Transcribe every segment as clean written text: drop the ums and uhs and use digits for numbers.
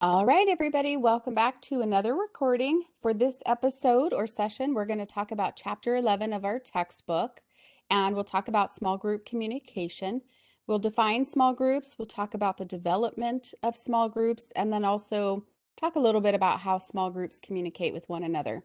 All right, everybody, welcome back to another recording. For this episode or session, we're going to talk about Chapter 11 of our textbook, and we'll talk about small group communication. We'll define small groups, we'll talk about the development of small groups, and then also talk a little bit about how small groups communicate with one another.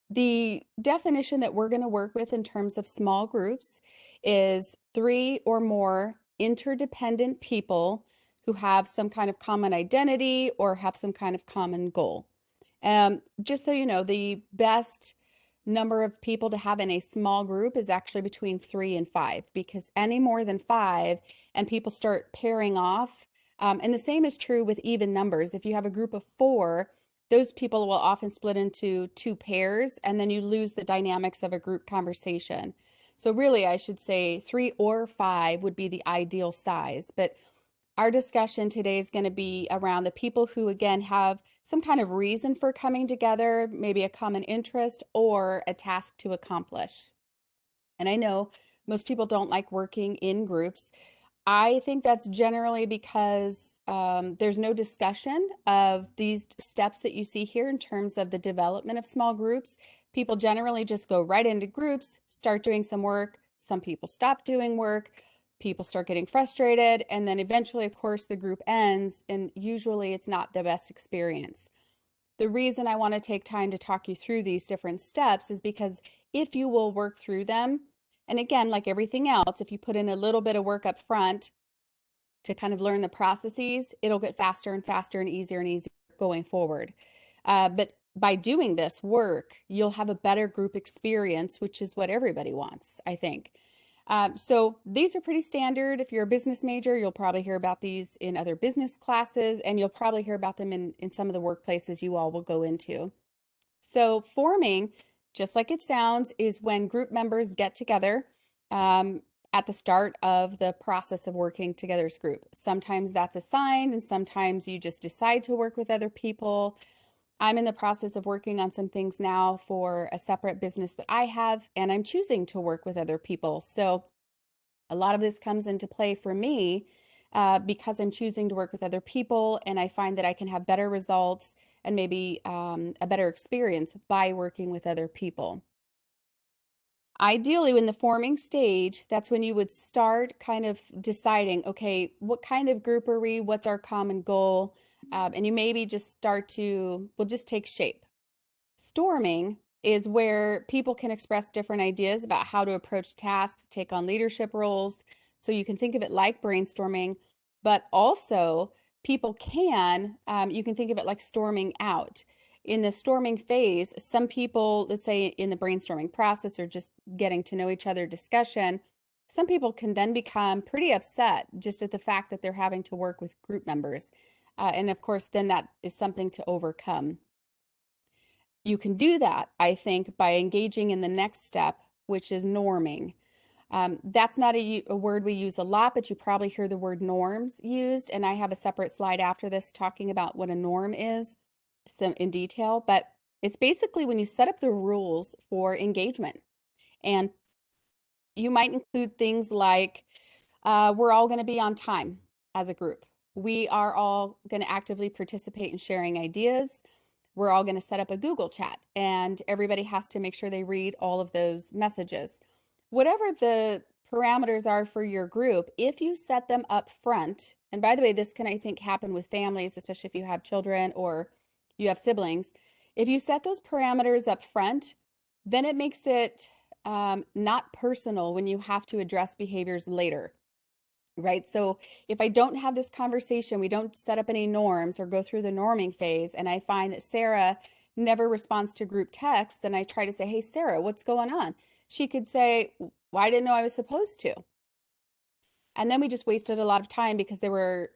The definition that we're going to work with in terms of small groups is three or more interdependent people who have some kind of common identity or have some kind of common goal. Just so you know, the best number of people to have in a small group is actually between 3 and 5, because any more than 5 and people start pairing off. And the same is true with even numbers. If you have a group of 4, those people will often split into 2 pairs, and then you lose the dynamics of a group conversation. So really, I should say 3 or 5 would be the ideal size. But our discussion today is going to be around the people who, again, have some kind of reason for coming together, maybe a common interest or a task to accomplish. And I know most people don't like working in groups. I think that's generally because there's no discussion of these steps that you see here in terms of the development of small groups. People generally just go right into groups, start doing some work. Some people stop doing work. People start getting frustrated. And then eventually, of course, the group ends. And usually it's not the best experience. The reason I want to take time to talk you through these different steps is because if you will work through them, and again, like everything else, if you put in a little bit of work up front to kind of learn the processes, it'll get faster and faster and easier going forward. But by doing this work, you'll have a better group experience, which is what everybody wants, I think. So these are pretty standard. If you're a business major, you'll probably hear about these in other business classes, and you'll probably hear about them in some of the workplaces you all will go into. So forming, just like it sounds, is when group members get together um, at the start of the process of working together as a group. Sometimes that's assigned, and sometimes you just decide to work with other people. I'm in the process of working on some things now for a separate business that I have, and I'm choosing to work with other people. So a lot of this comes into play for me because I'm choosing to work with other people, and I find that I can have better results and maybe a better experience by working with other people. Ideally, in the forming stage, that's when you would start kind of deciding, okay, what kind of group are we? What's our common goal? And you maybe just start to, will just take shape. Storming is where people can express different ideas about how to approach tasks, take on leadership roles. So you can think of it like brainstorming, but also people you can think of it like storming out. In the storming phase, some people, let's say in the brainstorming process or just getting to know each other discussion, some people can then become pretty upset just at the fact that they're having to work with group members. And of course, then that is something to overcome. You can do that, I think, by engaging in the next step, which is norming. That's not a word we use a lot, but you probably hear the word norms used. And I have a separate slide after this talking about what a norm is in detail. But it's basically when you set up the rules for engagement. And you might include things like we're all going to be on time as a group. We are all going to actively participate in sharing ideas. We're all going to set up a Google chat, and everybody has to make sure they read all of those messages. Whatever the parameters are for your group, if you set them up front, and by the way, this can, I think, happen with families, especially if you have children or you have siblings. If you set those parameters up front, then it makes it not personal when you have to address behaviors later, right? So if I don't have this conversation, we don't set up any norms or go through the norming phase, and I find that Sarah never responds to group texts, and I try to say, hey, Sarah, what's going on? She could say, well, I didn't know I was supposed to. And then we just wasted a lot of time because there were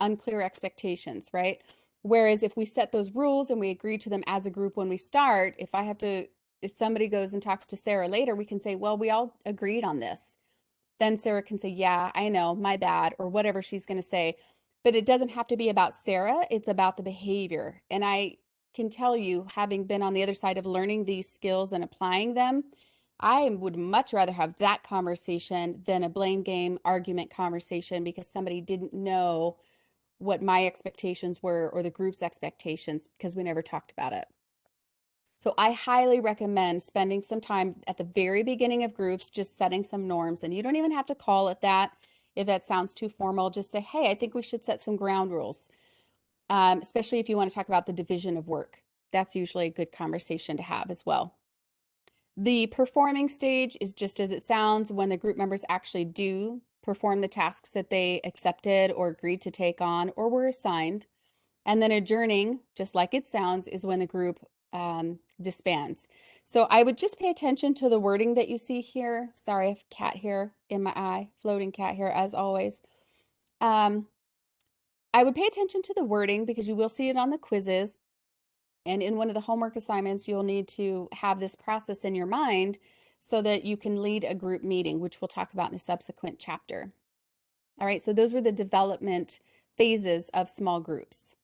unclear expectations, right? Whereas if we set those rules and we agree to them as a group when we start, if somebody goes and talks to Sarah later, we can say, well, we all agreed on this. Then Sarah can say, yeah, I know, my bad, or whatever she's going to say. But it doesn't have to be about Sarah, it's about the behavior. And I can tell you, having been on the other side of learning these skills and applying them, I would much rather have that conversation than a blame game argument conversation because somebody didn't know what my expectations were or the group's expectations because we never talked about it. So I highly recommend spending some time at the very beginning of groups, just setting some norms. And you don't even have to call it that. If that sounds too formal, just say, hey, I think we should set some ground rules, especially if you want to talk about the division of work. That's usually a good conversation to have as well. The performing stage is just as it sounds when the group members actually do perform the tasks that they accepted or agreed to take on or were assigned. And then adjourning, just like it sounds, is when the group disbands. So I would just pay attention to the wording that you see here. Sorry, I have cat hair in my eye, floating cat hair as always. I would pay attention to the wording because you will see it on the quizzes. And in one of the homework assignments, you'll need to have this process in your mind so that you can lead a group meeting, which we'll talk about in a subsequent chapter. All right, so those were the development phases of small groups.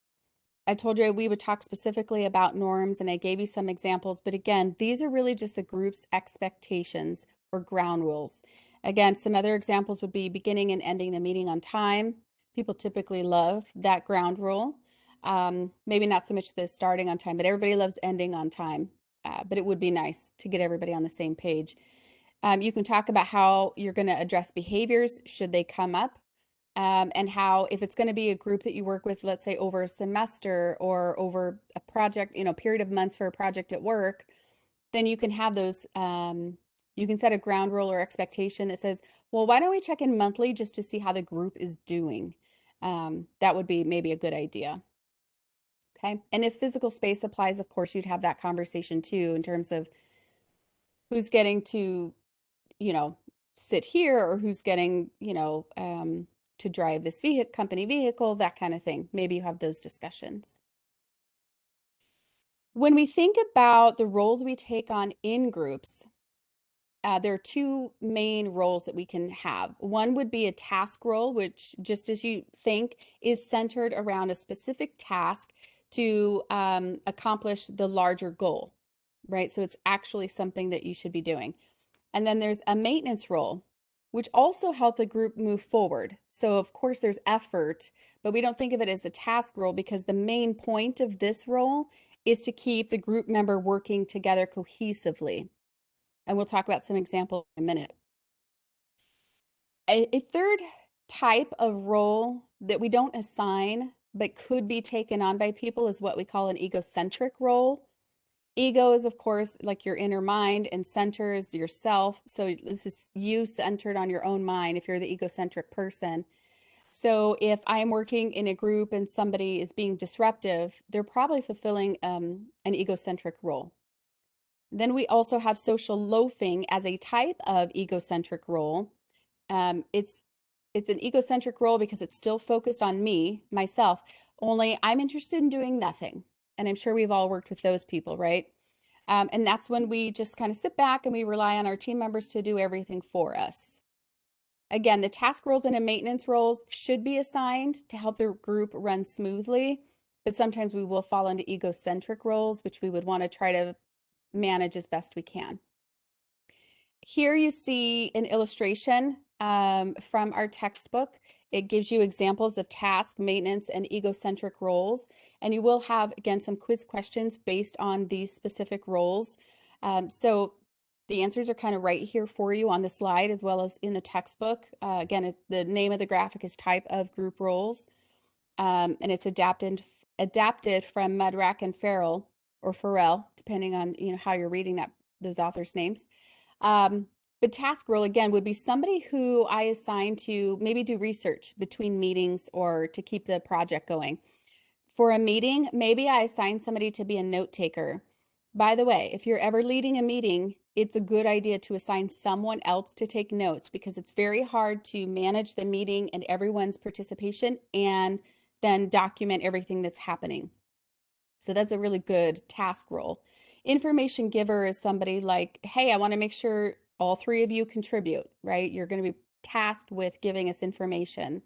I told you we would talk specifically about norms and I gave you some examples, but again, these are really just the group's expectations or ground rules. Again, some other examples would be beginning and ending the meeting on time. People typically love that ground rule. Maybe not so much the starting on time, but everybody loves ending on time. But it would be nice to get everybody on the same page. You can talk about how you're going to address behaviors should they come up. And how, if it's going to be a group that you work with, let's say over a semester or over a project, period of months for a project at work, then you can have those, you can set a ground rule or expectation that says, well, why don't we check in monthly just to see how the group is doing? That would be maybe a good idea. Okay. And if physical space applies, of course, you'd have that conversation too in terms of who's getting to, sit here or who's getting, to drive this company vehicle, that kind of thing. Maybe you have those discussions. When we think about the roles we take on in groups, there are two main roles that we can have. One would be a task role, which, just as you think, is centered around a specific task to accomplish the larger goal, right? So it's actually something that you should be doing. And then there's a maintenance role, which also help the group move forward. So of course there's effort, but we don't think of it as a task role because the main point of this role is to keep the group member working together cohesively. And we'll talk about some examples in a minute. A third type of role that we don't assign but could be taken on by people is what we call an egocentric role. Ego is, of course, like your inner mind, and center is yourself. So this is you centered on your own mind if you're the egocentric person. So if I'm working in a group and somebody is being disruptive, they're probably fulfilling an egocentric role. Then we also have social loafing as a type of egocentric role. It's an egocentric role because it's still focused on me, myself, only I'm interested in doing nothing. And I'm sure we've all worked with those people, right? And that's when we just kind of sit back and we rely on our team members to do everything for us. Again, the task roles and the maintenance roles should be assigned to help the group run smoothly, but sometimes we will fall into egocentric roles, which we would want to try to manage as best we can. Here you see an illustration from our textbook. It gives you examples of task, maintenance, and egocentric roles. And you will have, again, some quiz questions based on these specific roles. So the answers are kind of right here for you on the slide as well as in the textbook. Again, the name of the graphic is Type of Group Roles. And it's adapted from Mudrack and Farrell, or Farrell, depending on how you're reading those authors' names. But task role, again, would be somebody who I assign to maybe do research between meetings or to keep the project going. For a meeting, maybe I assign somebody to be a note taker. By the way, if you're ever leading a meeting, it's a good idea to assign someone else to take notes because it's very hard to manage the meeting and everyone's participation and then document everything that's happening. So that's a really good task role. Information giver is somebody like, hey, I want to make sure all three of you contribute, right? You're going to be tasked with giving us information.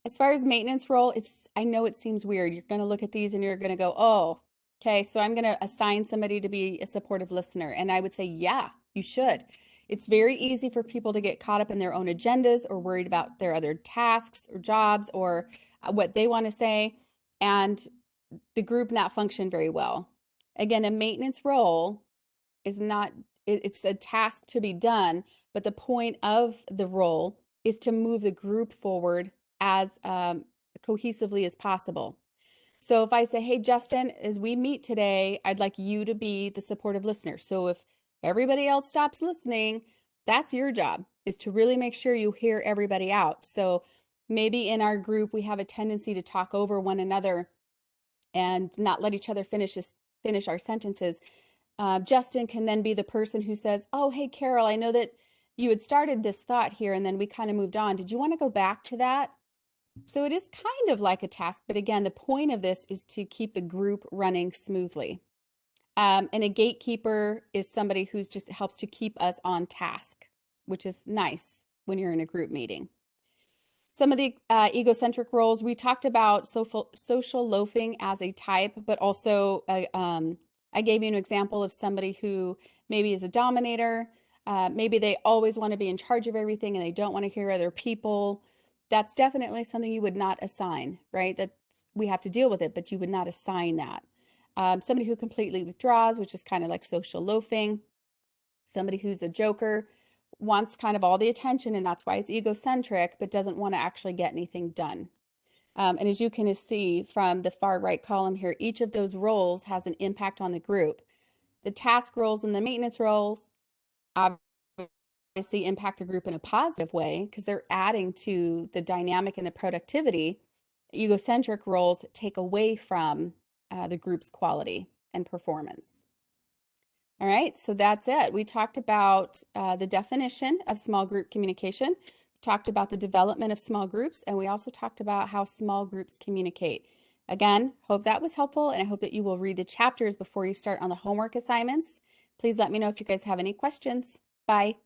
As far as maintenance role, I know it seems weird. You're going to look at these and you're going to go, oh, okay, so I'm going to assign somebody to be a supportive listener. And I would say, yeah, you should. It's very easy for people to get caught up in their own agendas or worried about their other tasks or jobs or what they want to say, and the group not function very well. Again, a maintenance role is not, it's a task to be done, but the point of the role is to move the group forward as cohesively as possible. So if I say, hey, Justin, as we meet today, I'd like you to be the supportive listener. So if everybody else stops listening, that's your job, is to really make sure you hear everybody out. So maybe in our group, we have a tendency to talk over one another and not let each other finish our sentences. Justin can then be the person who says, oh, hey, Carol, I know that you had started this thought here and then we kind of moved on. Did you want to go back to that? So it is kind of like a task, but again, the point of this is to keep the group running smoothly. And a gatekeeper is somebody who's just helps to keep us on task, which is nice when you're in a group meeting. Some of the egocentric roles, we talked about social loafing as a type, but also I gave you an example of somebody who maybe is a dominator. Maybe they always want to be in charge of everything and they don't want to hear other people. That's definitely something you would not assign, right? We have to deal with it, but you would not assign that. Somebody who completely withdraws, which is kind of like social loafing. Somebody who's a joker, wants kind of all the attention, and that's why it's egocentric, but doesn't want to actually get anything done. And as you can see from the far right column here, each of those roles has an impact on the group. The task roles and the maintenance roles obviously impact the group in a positive way because they're adding to the dynamic and the productivity. Egocentric roles take away from the group's quality and performance. All right, so that's it. We talked about the definition of small group communication, talked about the development of small groups, and we also talked about how small groups communicate. Again, hope that was helpful, and I hope that you will read the chapters before you start on the homework assignments. Please let me know if you guys have any questions. Bye.